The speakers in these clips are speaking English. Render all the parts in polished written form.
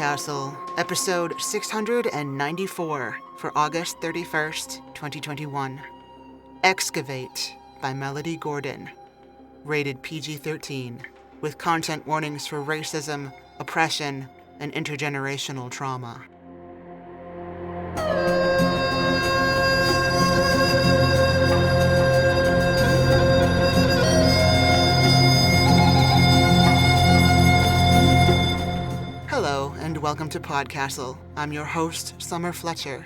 PodCastle, episode 694 for August 31st, 2021. Excavate by Melody Gordon. Rated PG-13, with content warnings for racism, oppression, and intergenerational trauma. Hello, and welcome to PodCastle. I'm your host, Summer Fletcher.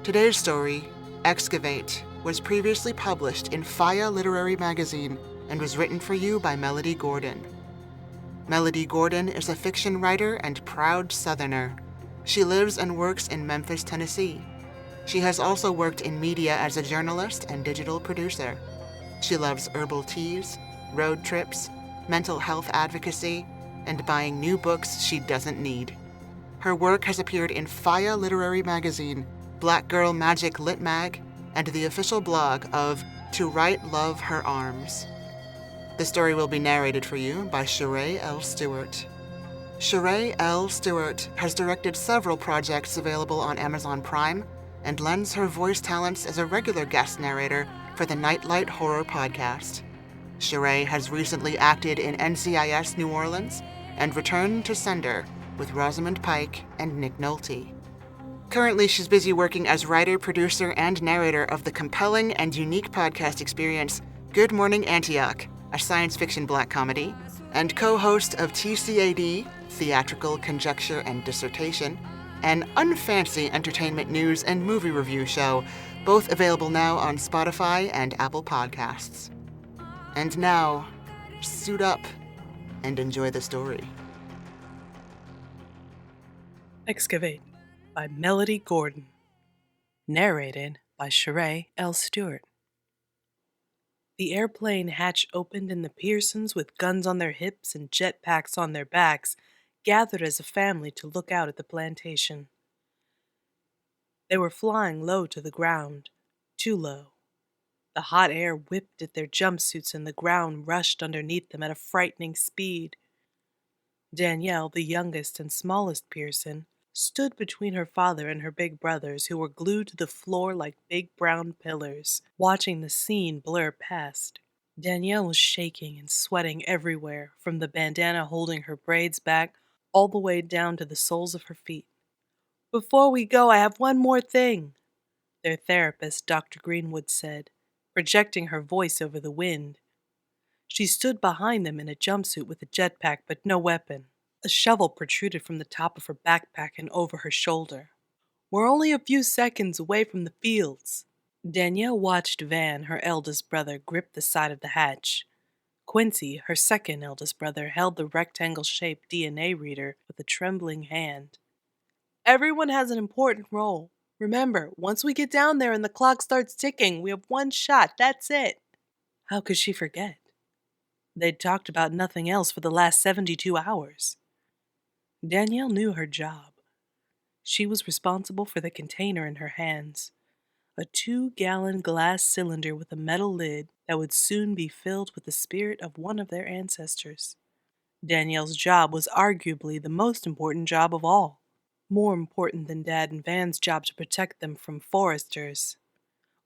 Today's story, Excavate, was previously published in Faya Literary Magazine and was written for you by Melody Gordon. Melody Gordon is a fiction writer and proud Southerner. She lives and works in Memphis, Tennessee. She has also worked in media as a journalist and digital producer. She loves herbal teas, road trips, mental health advocacy, and buying new books she doesn't need. Her work has appeared in Faya Literary Magazine, Black Girl Magic Lit Mag, and the official blog of To Write Love Her Arms. The story will be narrated for you by Sheree L. Stewart. Sheree L. Stewart has directed several projects available on Amazon Prime and lends her voice talents as a regular guest narrator for the Nightlight Horror podcast. Sheree has recently acted in NCIS New Orleans and returned to sender with Rosamund Pike and Nick Nolte. Currently, she's busy working as writer, producer, and narrator of the compelling and unique podcast experience Good Morning Antioch, a science fiction black comedy, and co-host of TCAD, Theatrical Conjecture and Dissertation, an unfancy entertainment news and movie review show, both available now on Spotify and Apple Podcasts. And now, suit up and enjoy the story. Excavate by Melody Gordon. Narrated by Sheree L. Stewart. The airplane hatch opened and the Pearsons, with guns on their hips and jetpacks on their backs, gathered as a family to look out at the plantation. They were flying low to the ground, too low. The hot air whipped at their jumpsuits and the ground rushed underneath them at a frightening speed. Danielle, the youngest and smallest Pearson, stood between her father and her big brothers, who were glued to the floor like big brown pillars, watching the scene blur past. Danielle was shaking and sweating everywhere, from the bandana holding her braids back all the way down to the soles of her feet. "Before we go, I have one more thing," their therapist, Dr. Greenwood, said, projecting her voice over the wind. She stood behind them in a jumpsuit with a jetpack but no weapon. A shovel protruded from the top of her backpack and over her shoulder. "We're only a few seconds away from the fields." Danielle watched Van, her eldest brother, grip the side of the hatch. Quincy, her second eldest brother, held the rectangle-shaped DNA reader with a trembling hand. "Everyone has an important role. Remember, once we get down there and the clock starts ticking, we have one shot, that's it." How could she forget? They'd talked about nothing else for the last 72 hours. Danielle knew her job. She was responsible for the container in her hands, a 2-gallon glass cylinder with a metal lid that would soon be filled with the spirit of one of their ancestors. Danielle's job was arguably the most important job of all. More important than Dad and Van's job to protect them from foresters.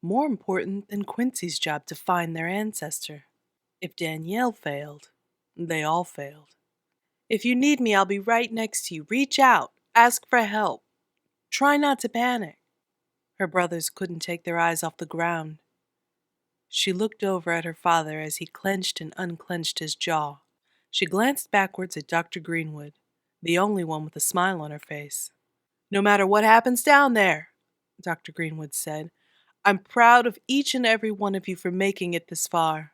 More important than Quincy's job to find their ancestor. If Danielle failed, they all failed. "If you need me, I'll be right next to you. Reach out. Ask for help. Try not to panic." Her brothers couldn't take their eyes off the ground. She looked over at her father as he clenched and unclenched his jaw. She glanced backwards at Dr. Greenwood, the only one with a smile on her face. "No matter what happens down there," Dr. Greenwood said, "I'm proud of each and every one of you for making it this far."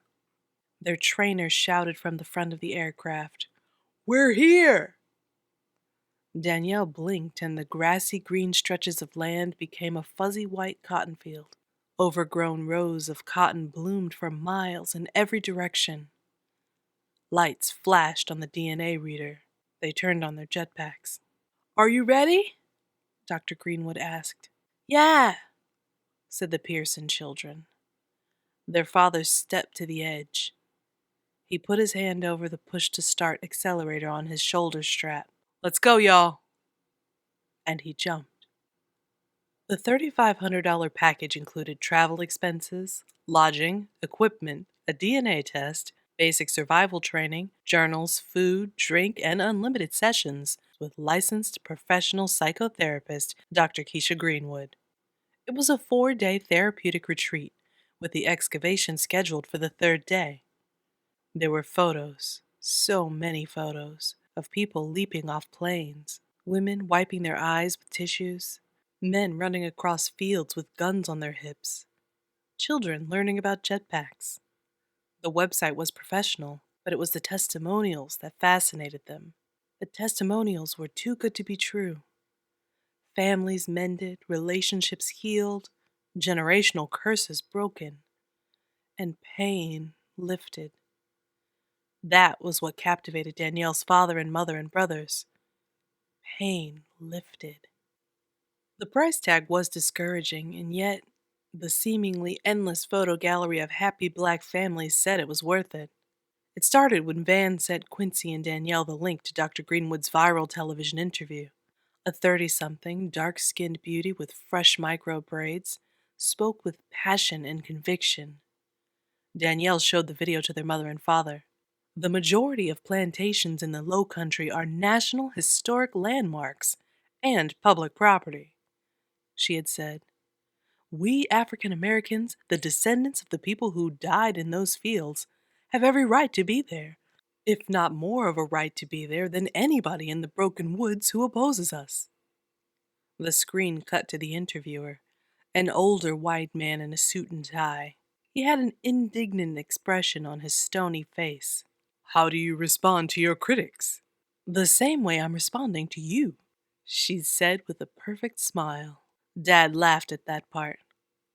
Their trainer shouted from the front of the aircraft, "We're here!" Danielle blinked and the grassy green stretches of land became a fuzzy white cotton field. Overgrown rows of cotton bloomed for miles in every direction. Lights flashed on the DNA reader. They turned on their jetpacks. "Are you ready?" Dr. Greenwood asked. "Yeah," said the Pearson children. Their father stepped to the edge. He put his hand over the push-to-start accelerator on his shoulder strap. "Let's go, y'all." and he jumped. The $3,500 package included travel expenses, lodging, equipment, a DNA test, basic survival training, journals, food, drink, and unlimited sessions with licensed professional psychotherapist Dr. Keisha Greenwood. It was a 4-day therapeutic retreat, with the excavation scheduled for the third day. There were photos, so many photos, of people leaping off planes, women wiping their eyes with tissues, men running across fields with guns on their hips, children learning about jetpacks. The website was professional, but it was the testimonials that fascinated them. The testimonials were too good to be true. Families mended, relationships healed, generational curses broken, and pain lifted. That was what captivated Danielle's father and mother and brothers. Pain lifted. The price tag was discouraging, and yet the seemingly endless photo gallery of happy black families said it was worth it. It started when Van sent Quincy and Danielle the link to Dr. Greenwood's viral television interview. A 30-something, dark-skinned beauty with fresh micro braids spoke with passion and conviction. Danielle showed the video to their mother and father. The majority of plantations in the Low Country are National Historic Landmarks and public property, she had said. We African Americans, the descendants of the people who died in those fields, have every right to be there, if not more of a right to be there than anybody in the Broken Woods who opposes us. The screen cut to the interviewer, an older white man in a suit and tie. He had an indignant expression on his stony face. How do you respond to your critics? The same way I'm responding to you, she said with a perfect smile. Dad laughed at that part.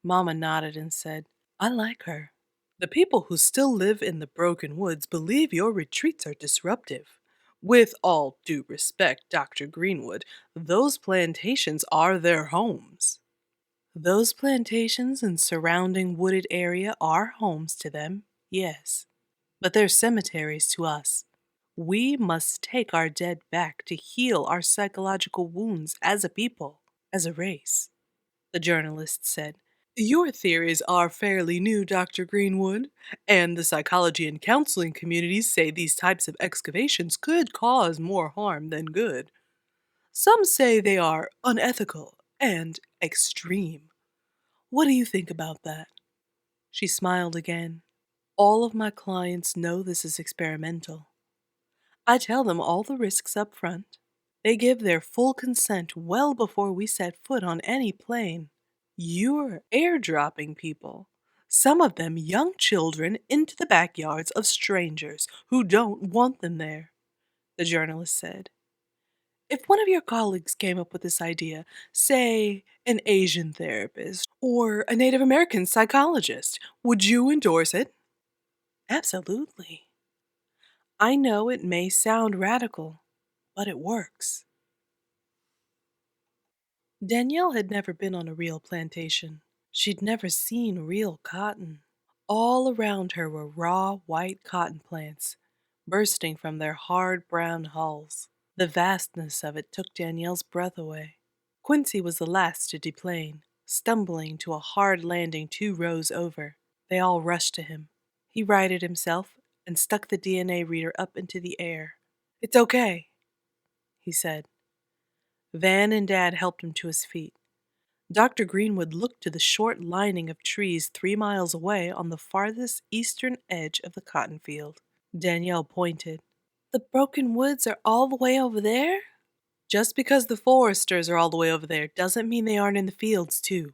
Mama nodded and said, I like her. The people who still live in the Broken Woods believe your retreats are disruptive. With all due respect, Dr. Greenwood, those plantations are their homes. Those plantations and surrounding wooded area are homes to them, yes, but they're cemeteries to us. We must take our dead back to heal our psychological wounds as a people, as a race, the journalist said. Your theories are fairly new, Dr. Greenwood, and the psychology and counseling communities say these types of excavations could cause more harm than good. Some say they are unethical and extreme. What do you think about that? She smiled again. All of my clients know this is experimental. I tell them all the risks up front. They give their full consent well before we set foot on any plane. You're airdropping people, some of them young children, into the backyards of strangers who don't want them there, the journalist said. If one of your colleagues came up with this idea, say an Asian therapist or a Native American psychologist, would you endorse it? Absolutely. I know it may sound radical, but it works. Danielle had never been on a real plantation. She'd never seen real cotton. All around her were raw white cotton plants, bursting from their hard brown hulls. The vastness of it took Danielle's breath away. Quincy was the last to deplane, stumbling to a hard landing 2 rows over. They all rushed to him. He righted himself and stuck the DNA reader up into the air. It's okay, he said. Van and Dad helped him to his feet. Dr. Greenwood looked to the short lining of trees 3 miles away on the farthest eastern edge of the cotton field. Danielle pointed. The Broken Woods are all the way over there? Just because the foresters are all the way over there doesn't mean they aren't in the fields, too.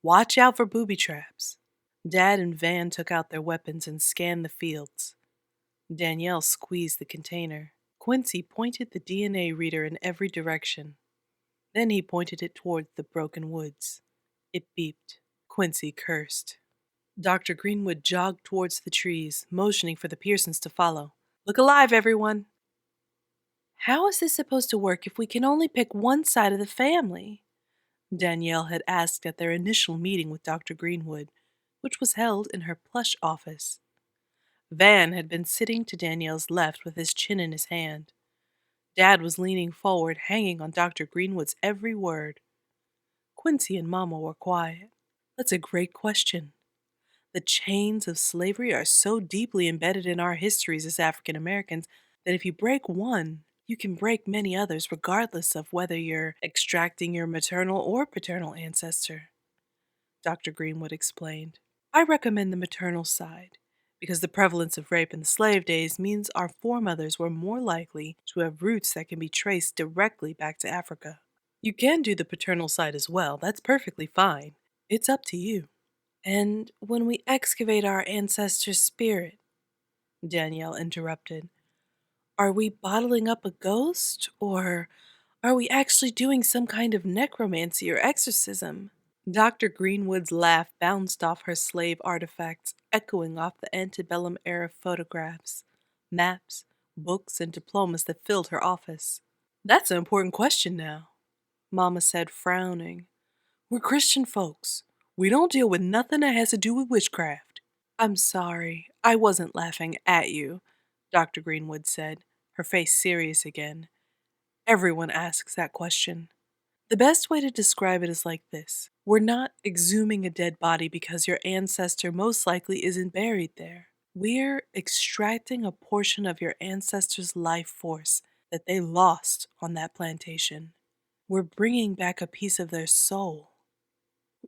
Watch out for booby traps. Dad and Van took out their weapons and scanned the fields. Danielle squeezed the container. Quincy pointed the DNA reader in every direction. Then he pointed it toward the Broken Woods. It beeped. Quincy cursed. Dr. Greenwood jogged towards the trees, motioning for the Pearsons to follow. Look alive, everyone! How is this supposed to work if we can only pick one side of the family? Danielle had asked at their initial meeting with Dr. Greenwood, which was held in her plush office. Van had been sitting to Danielle's left with his chin in his hand. Dad was leaning forward, hanging on Dr. Greenwood's every word. Quincy and Mama were quiet. That's a great question. The chains of slavery are so deeply embedded in our histories as African Americans that if you break one, you can break many others, regardless of whether you're extracting your maternal or paternal ancestor, Dr. Greenwood explained. I recommend the maternal side, because the prevalence of rape in the slave days means our foremothers were more likely to have roots that can be traced directly back to Africa. You can do the paternal side as well, that's perfectly fine. It's up to you. And when we excavate our ancestors' spirit, Danielle interrupted, are we bottling up a ghost, or are we actually doing some kind of necromancy or exorcism? Dr. Greenwood's laugh bounced off her slave artifacts, echoing off the antebellum era photographs, maps, books, and diplomas that filled her office. That's an important question now, Mama said, frowning. We're Christian folks. We don't deal with nothing that has to do with witchcraft. I'm sorry, I wasn't laughing at you, Dr. Greenwood said, her face serious again. Everyone asks that question. The best way to describe it is like this. We're not exhuming a dead body because your ancestor most likely isn't buried there. We're extracting a portion of your ancestor's life force that they lost on that plantation. We're bringing back a piece of their soul.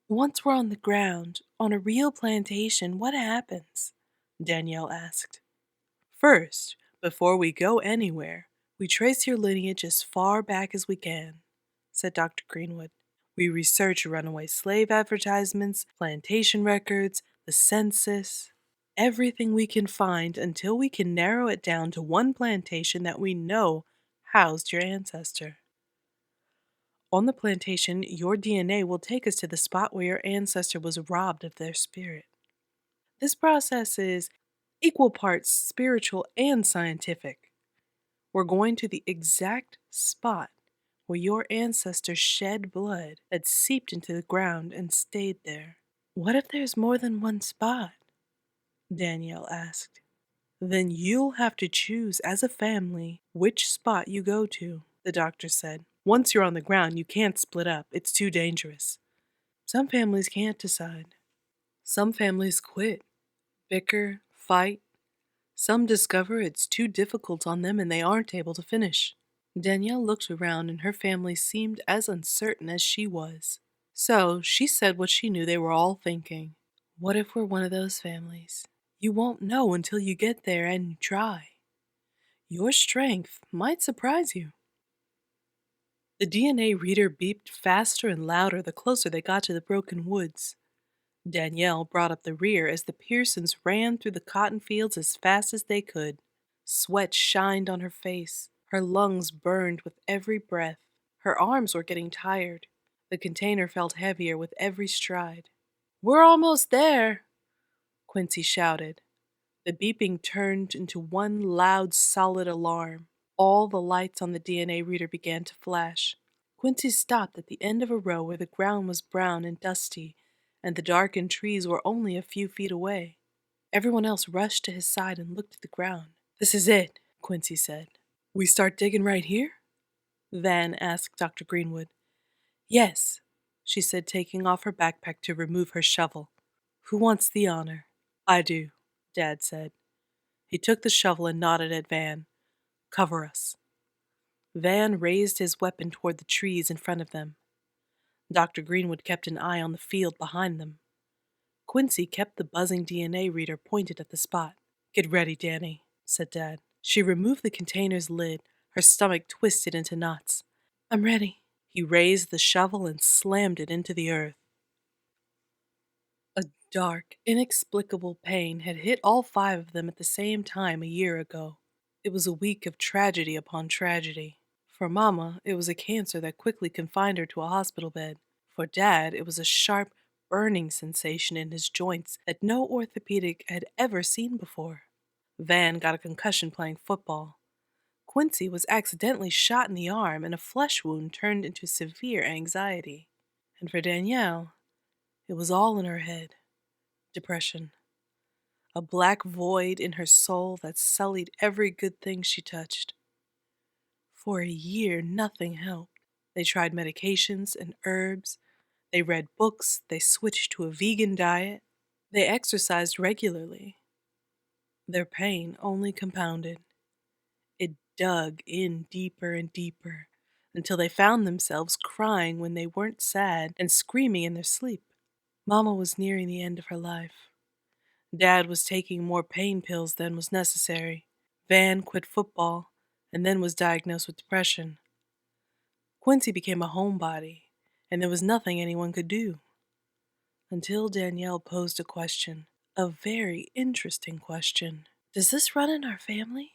Once we're on the ground, on a real plantation, what happens? Danielle asked. First, before we go anywhere, we trace your lineage as far back as we can, said Dr. Greenwood. We research runaway slave advertisements, plantation records, the census, everything we can find until we can narrow it down to one plantation that we know housed your ancestor. On the plantation, your DNA will take us to the spot where your ancestor was robbed of their spirit. This process is equal parts spiritual and scientific. We're going to the exact spot where your ancestors shed blood that seeped into the ground and stayed there. What if there's more than one spot? Danielle asked. Then you'll have to choose as a family which spot you go to, the doctor said. Once you're on the ground, you can't split up. It's too dangerous. Some families can't decide. Some families quit, bicker, fight. Some discover it's too difficult on them and they aren't able to finish. Danielle looked around and her family seemed as uncertain as she was. So she said what she knew they were all thinking. What if we're one of those families? You won't know until you get there and you try. Your strength might surprise you. The DNA reader beeped faster and louder the closer they got to the broken woods. Danielle brought up the rear as the Pearsons ran through the cotton fields as fast as they could. Sweat shined on her face. Her lungs burned with every breath. Her arms were getting tired. The container felt heavier with every stride. We're almost there, Quincy shouted. The beeping turned into one loud, solid alarm. All the lights on the DNA reader began to flash. Quincy stopped at the end of a row where the ground was brown and dusty, and the darkened trees were only a few feet away. Everyone else rushed to his side and looked at the ground. This is it, Quincy said. We start digging right here? Van asked Dr. Greenwood. Yes, she said, taking off her backpack to remove her shovel. Who wants the honor? I do, Dad said. He took the shovel and nodded at Van. Cover us. Van raised his weapon toward the trees in front of them. Dr. Greenwood kept an eye on the field behind them. Quincy kept the buzzing DNA reader pointed at the spot. Get ready, Danny, said Dad. She removed the container's lid, her stomach twisted into knots. I'm ready. He raised the shovel and slammed it into the earth. A dark, inexplicable pain had hit all 5 of them at the same time a year ago. It was a week of tragedy upon tragedy. For Mama, it was a cancer that quickly confined her to a hospital bed. For Dad, it was a sharp, burning sensation in his joints that no orthopedic had ever seen before. Van got a concussion playing football. Quincy was accidentally shot in the arm and a flesh wound turned into severe anxiety. And for Danielle, it was all in her head. Depression. A black void in her soul that sullied every good thing she touched. For a year, nothing helped. They tried medications and herbs. They read books. They switched to a vegan diet. They exercised regularly. Their pain only compounded. It dug in deeper and deeper until they found themselves crying when they weren't sad and screaming in their sleep. Mama was nearing the end of her life. Dad was taking more pain pills than was necessary. Van quit football and then was diagnosed with depression. Quincy became a homebody, and there was nothing anyone could do. Until Danielle posed a question, a very interesting question. Does this run in our family?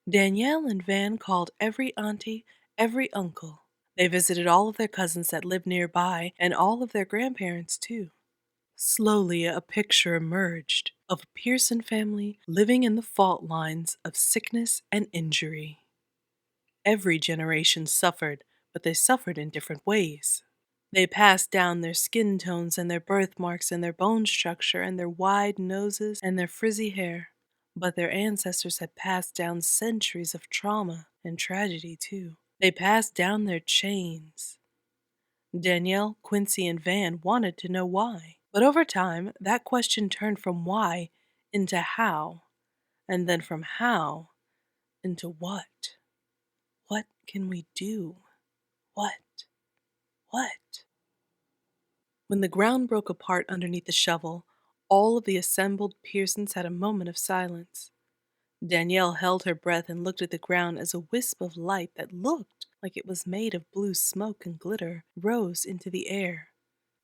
Danielle and Van called every auntie, every uncle. They visited all of their cousins that lived nearby and all of their grandparents, too. Slowly, a picture emerged of a Pearson family living in the fault lines of sickness and injury. Every generation suffered, but they suffered in different ways. They passed down their skin tones and their birthmarks and their bone structure and their wide noses and their frizzy hair. But their ancestors had passed down centuries of trauma and tragedy, too. They passed down their chains. Danielle, Quincy, and Van wanted to know why. But over time, that question turned from why into how, and then from how into what. What can we do? What? What? When the ground broke apart underneath the shovel, all of the assembled Pearsons had a moment of silence. Danielle held her breath and looked at the ground as a wisp of light that looked like it was made of blue smoke and glitter rose into the air.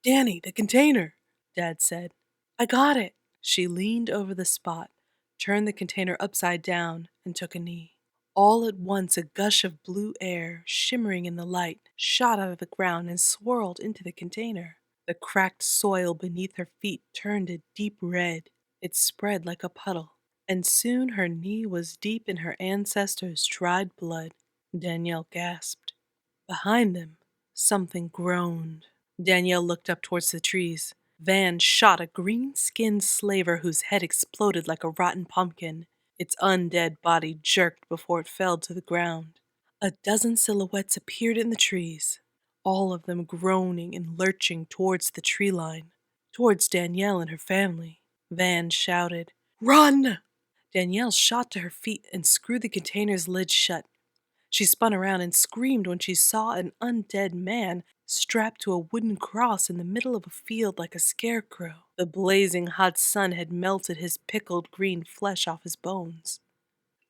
"Danny, the container," Dad said. "I got it." She leaned over the spot, turned the container upside down, and took a knee. All at once, a gush of blue air, shimmering in the light, shot out of the ground and swirled into the container. The cracked soil beneath her feet turned a deep red. It spread like a puddle, and soon her knee was deep in her ancestors' dried blood. Danielle gasped. Behind them, something groaned. Danielle looked up towards the trees. Van shot a green-skinned slaver whose head exploded like a rotten pumpkin. Its undead body jerked before it fell to the ground. A dozen silhouettes appeared in the trees, all of them groaning and lurching towards the tree line, towards Danielle and her family. Van shouted, "Run!" Danielle shot to her feet and screwed the container's lid shut. She spun around and screamed when she saw an undead man strapped to a wooden cross in the middle of a field like a scarecrow. The blazing hot sun had melted his pickled green flesh off his bones.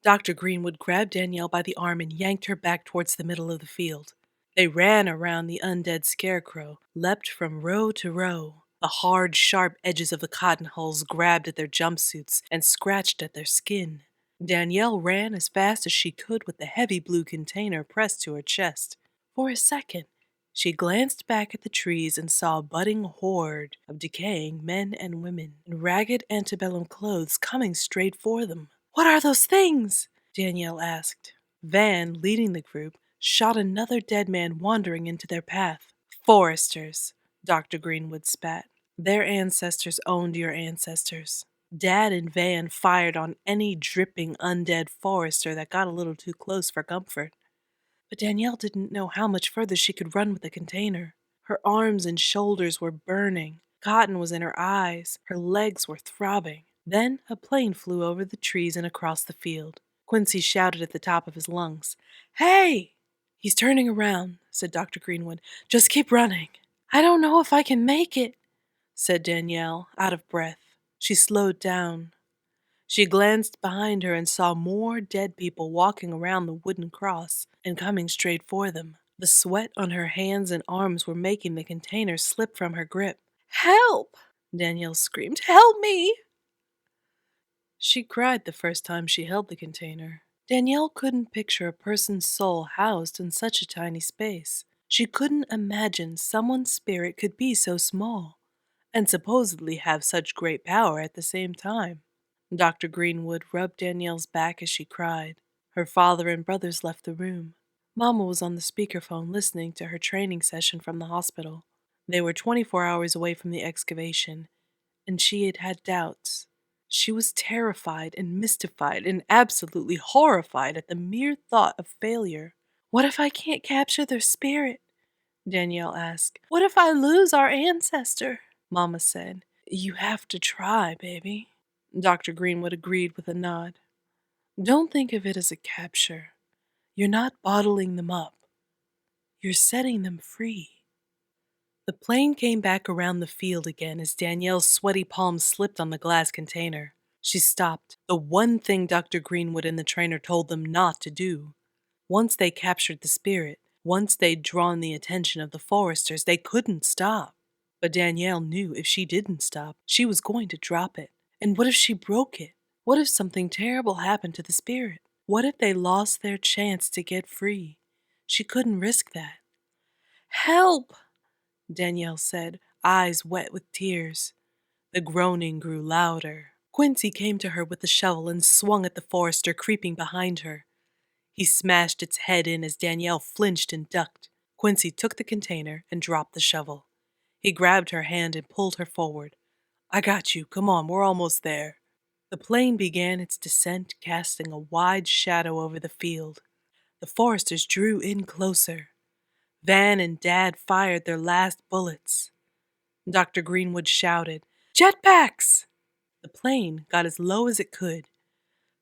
Dr. Greenwood grabbed Danielle by the arm and yanked her back towards the middle of the field. They ran around the undead scarecrow, leapt from row to row. The hard, sharp edges of the cotton hulls grabbed at their jumpsuits and scratched at their skin. Danielle ran as fast as she could with the heavy blue container pressed to her chest. For a second, she glanced back at the trees and saw a budding horde of decaying men and women in ragged antebellum clothes coming straight for them. "What are those things?" Danielle asked. Van, leading the group, shot another dead man wandering into their path. "Foresters," Dr. Greenwood spat. "Their ancestors owned your ancestors." Dad and Van fired on any dripping undead forester that got a little too close for comfort. But Danielle didn't know how much further she could run with the container. Her arms and shoulders were burning. Cotton was in her eyes. Her legs were throbbing. Then a plane flew over the trees and across the field. Quincy shouted at the top of his lungs, "Hey!" "He's turning around," said Dr. Greenwood. "Just keep running." "I don't know if I can make it," said Danielle, out of breath. She slowed down. She glanced behind her and saw more dead people walking around the wooden cross and coming straight for them. The sweat on her hands and arms were making the container slip from her grip. "Help!" Danielle screamed. "Help me!" She cried the first time she held the container. Danielle couldn't picture a person's soul housed in such a tiny space. She couldn't imagine someone's spirit could be so small and supposedly have such great power at the same time. Dr. Greenwood rubbed Danielle's back as she cried. Her father and brothers left the room. Mama was on the speakerphone listening to her training session from the hospital. They were 24 hours away from the excavation, and she had had doubts. She was terrified and mystified and absolutely horrified at the mere thought of failure. "What if I can't capture their spirit?" Danielle asked. "What if I lose our ancestor?" Mama said. "You have to try, baby." Dr. Greenwood agreed with a nod. "Don't think of it as a capture. You're not bottling them up. You're setting them free." The plane came back around the field again as Danielle's sweaty palms slipped on the glass container. She stopped, the one thing Dr. Greenwood and the trainer told them not to do. Once they captured the spirit, once they'd drawn the attention of the foresters, they couldn't stop. But Danielle knew if she didn't stop, she was going to drop it. And what if she broke it? What if something terrible happened to the spirit? What if they lost their chance to get free? She couldn't risk that. "Help!" Danielle said, eyes wet with tears. The groaning grew louder. Quincy came to her with the shovel and swung at the forester creeping behind her. He smashed its head in as Danielle flinched and ducked. Quincy took the container and dropped the shovel. He grabbed her hand and pulled her forward. "I got you. Come on, we're almost there." The plane began its descent, casting a wide shadow over the field. The foresters drew in closer. Van and Dad fired their last bullets. Dr. Greenwood shouted, "Jetpacks!" The plane got as low as it could.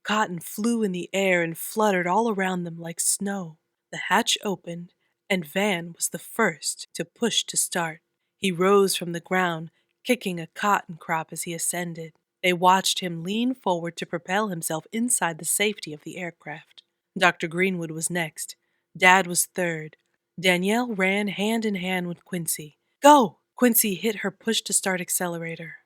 Cotton flew in the air and fluttered all around them like snow. The hatch opened, and Van was the first to push to start. He rose from the ground, kicking a cotton crop as he ascended. They watched him lean forward to propel himself inside the safety of the aircraft. Dr. Greenwood was next. Dad was third. Danielle ran hand in hand with Quincy. "Go!" Quincy hit her push-to-start accelerator.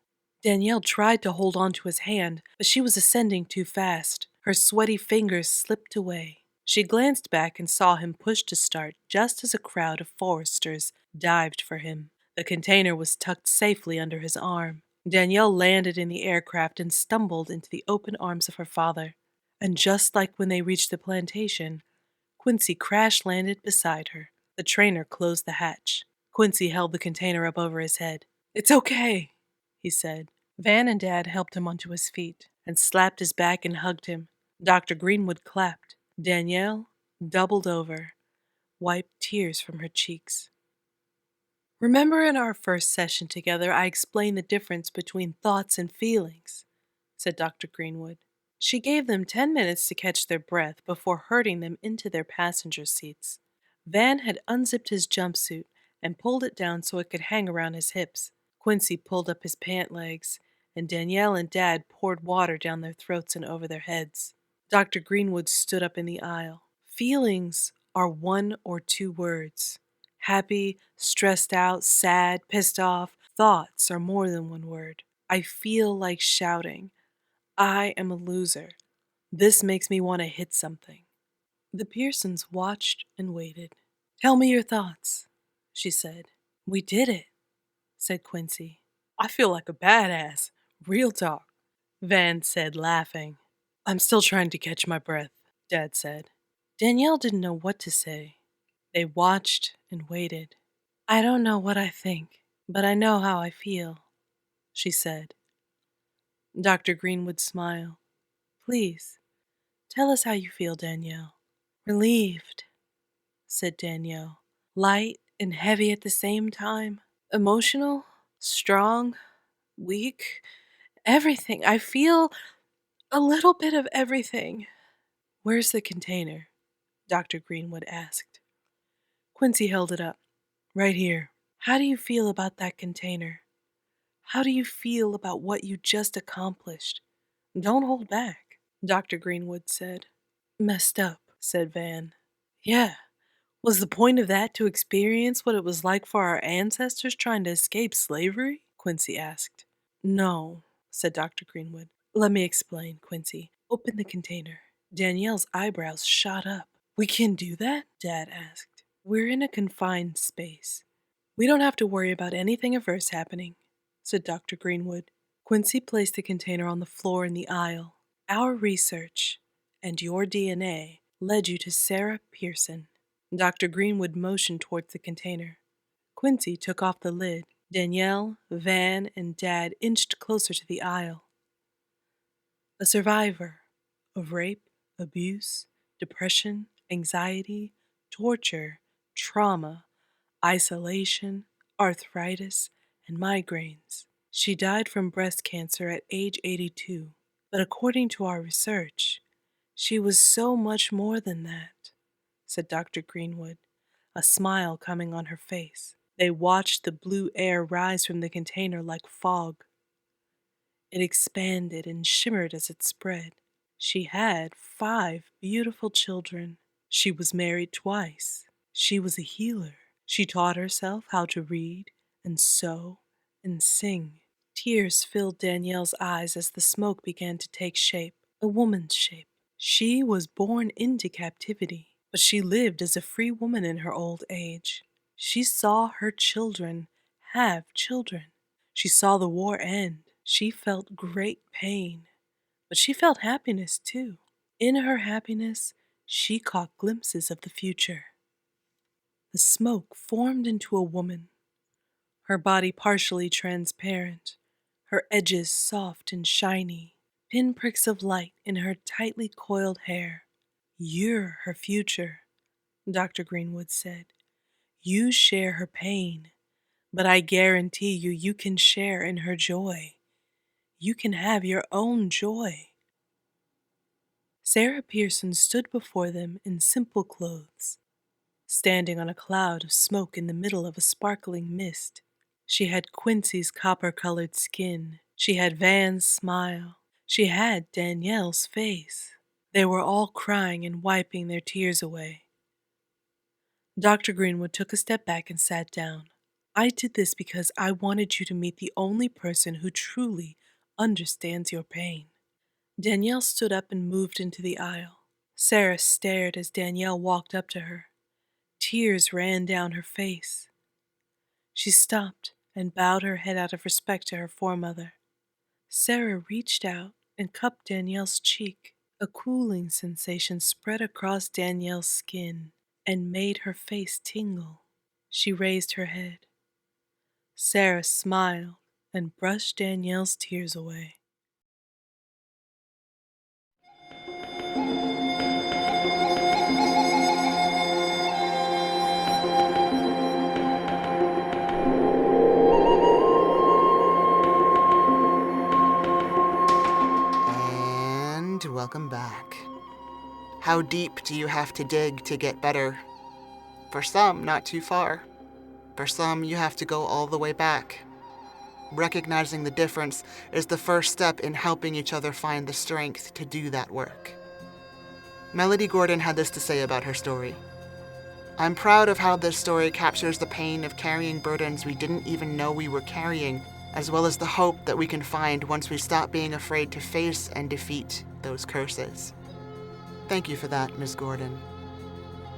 Danielle tried to hold on to his hand, but she was ascending too fast. Her sweaty fingers slipped away. She glanced back and saw him push to start just as a crowd of foresters dived for him. The container was tucked safely under his arm. Danielle landed in the aircraft and stumbled into the open arms of her father. And just like when they reached the plantation, Quincy crash-landed beside her. The trainer closed the hatch. Quincy held the container up over his head. "It's okay," he said. Van and Dad helped him onto his feet and slapped his back and hugged him. Dr. Greenwood clapped. Danielle doubled over, wiped tears from her cheeks. "Remember in our first session together I explained the difference between thoughts and feelings," said Dr. Greenwood. She gave them 10 minutes to catch their breath before herding them into their passenger seats. Van had unzipped his jumpsuit and pulled it down so it could hang around his hips. Quincy pulled up his pant legs, and Danielle and Dad poured water down their throats and over their heads. Dr. Greenwood stood up in the aisle. "Feelings are one or two words. Happy, stressed out, sad, pissed off. Thoughts are more than one word. I feel like shouting. I am a loser. This makes me want to hit something." The Pearsons watched and waited. "Tell me your thoughts," she said. "We did it," said Quincy. "I feel like a badass. Real talk," Van said, laughing. "I'm still trying to catch my breath," Dad said. Danielle didn't know what to say. They watched and waited. "I don't know what I think, but I know how I feel," she said. Dr. Greenwood smiled. "Please, tell us how you feel, Danielle." "Relieved," said Danielle. "Light and heavy at the same time. Emotional, strong, weak, everything. I feel a little bit of everything." "Where's the container?" Dr. Greenwood asked. Quincy held it up. "Right here." "How do you feel about that container? How do you feel about what you just accomplished? Don't hold back," Dr. Greenwood said. "Messed up," said Van. "Yeah. Was the point of that to experience what it was like for our ancestors trying to escape slavery?" Quincy asked. "No," said Dr. Greenwood. "Let me explain, Quincy. Open the container." Danielle's eyebrows shot up. "We can do that?" Dad asked. "We're in a confined space. We don't have to worry about anything adverse happening," said Dr. Greenwood. Quincy placed the container on the floor in the aisle. "Our research and your DNA led you to Sarah Pearson." Dr. Greenwood motioned towards the container. Quincy took off the lid. Danielle, Van, and Dad inched closer to the aisle. a survivor of rape, abuse, depression, anxiety, torture, trauma, isolation, arthritis, and migraines. She died from breast cancer at age 82, but according to our research, she was so much more than that, said Dr. Greenwood, a smile coming on her face. They watched the blue air rise from the container like fog. It expanded and shimmered as it spread. She had 5 beautiful children. She was married twice. She was a healer. She taught herself how to read and sew and sing. Tears filled Danielle's eyes as the smoke began to take shape, a woman's shape. She was born into captivity, but she lived as a free woman in her old age. She saw her children have children. She saw the war end. She felt great pain, but she felt happiness too. In her happiness, she caught glimpses of the future. The smoke formed into a woman, her body partially transparent, her edges soft and shiny, pinpricks of light in her tightly coiled hair. You're her future, Dr. Greenwood said. You share her pain, but I guarantee you can share in her joy. You can have your own joy. Sarah Pearson stood before them in simple clothes, standing on a cloud of smoke in the middle of a sparkling mist. She had Quincy's copper-colored skin. She had Van's smile. She had Danielle's face. They were all crying and wiping their tears away. Dr. Greenwood took a step back and sat down. I did this because I wanted you to meet the only person who truly understands your pain. Danielle stood up and moved into the aisle. Sarah stared as Danielle walked up to her. Tears ran down her face. She stopped and bowed her head out of respect to her foremother. Sarah reached out and cupped Danielle's cheek. A cooling sensation spread across Danielle's skin and made her face tingle. She raised her head. Sarah smiled and brushed Danielle's tears away. And welcome back. How deep do you have to dig to get better? For some, not too far. For some, you have to go all the way back. Recognizing the difference is the first step in helping each other find the strength to do that work. Melody Gordon had this to say about her story. I'm proud of how this story captures the pain of carrying burdens we didn't even know we were carrying, as well as the hope that we can find once we stop being afraid to face and defeat those curses. Thank you for that, Ms. Gordon.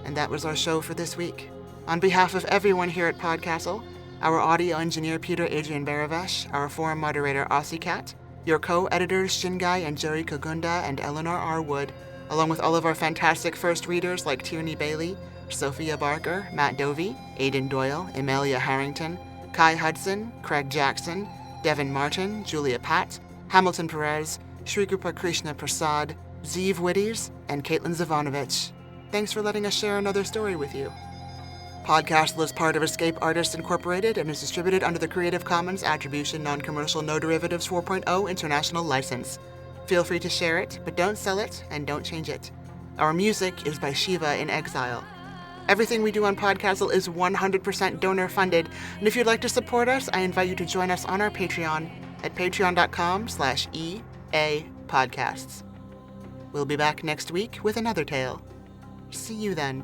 And that was our show for this week. On behalf of everyone here at PodCastle, our audio engineer Peter Adrian Baravesh, our forum moderator Aussie Cat, your co-editors Shingai and Jerry Kogunda and Eleanor R. Wood, along with all of our fantastic first readers like Tierney Bailey, Sophia Barker, Matt Dovey, Aidan Doyle, Emilia Harrington, Kai Hudson, Craig Jackson, Devin Martin, Julia Patt, Hamilton Perez, Shrikrupa Krishna Prasad, Zeev Witties, and Caitlin Zavanovich. Thanks for letting us share another story with you. PodCastle is part of Escape Artists Incorporated and is distributed under the Creative Commons Attribution Non-Commercial No Derivatives 4.0 International License. Feel free to share it, but don't sell it and don't change it. Our music is by Shiva in Exile. Everything we do on PodCastle is 100% donor-funded, and if you'd like to support us, I invite you to join us on our Patreon at patreon.com/EAPodcasts. We'll be back next week with another tale. See you then.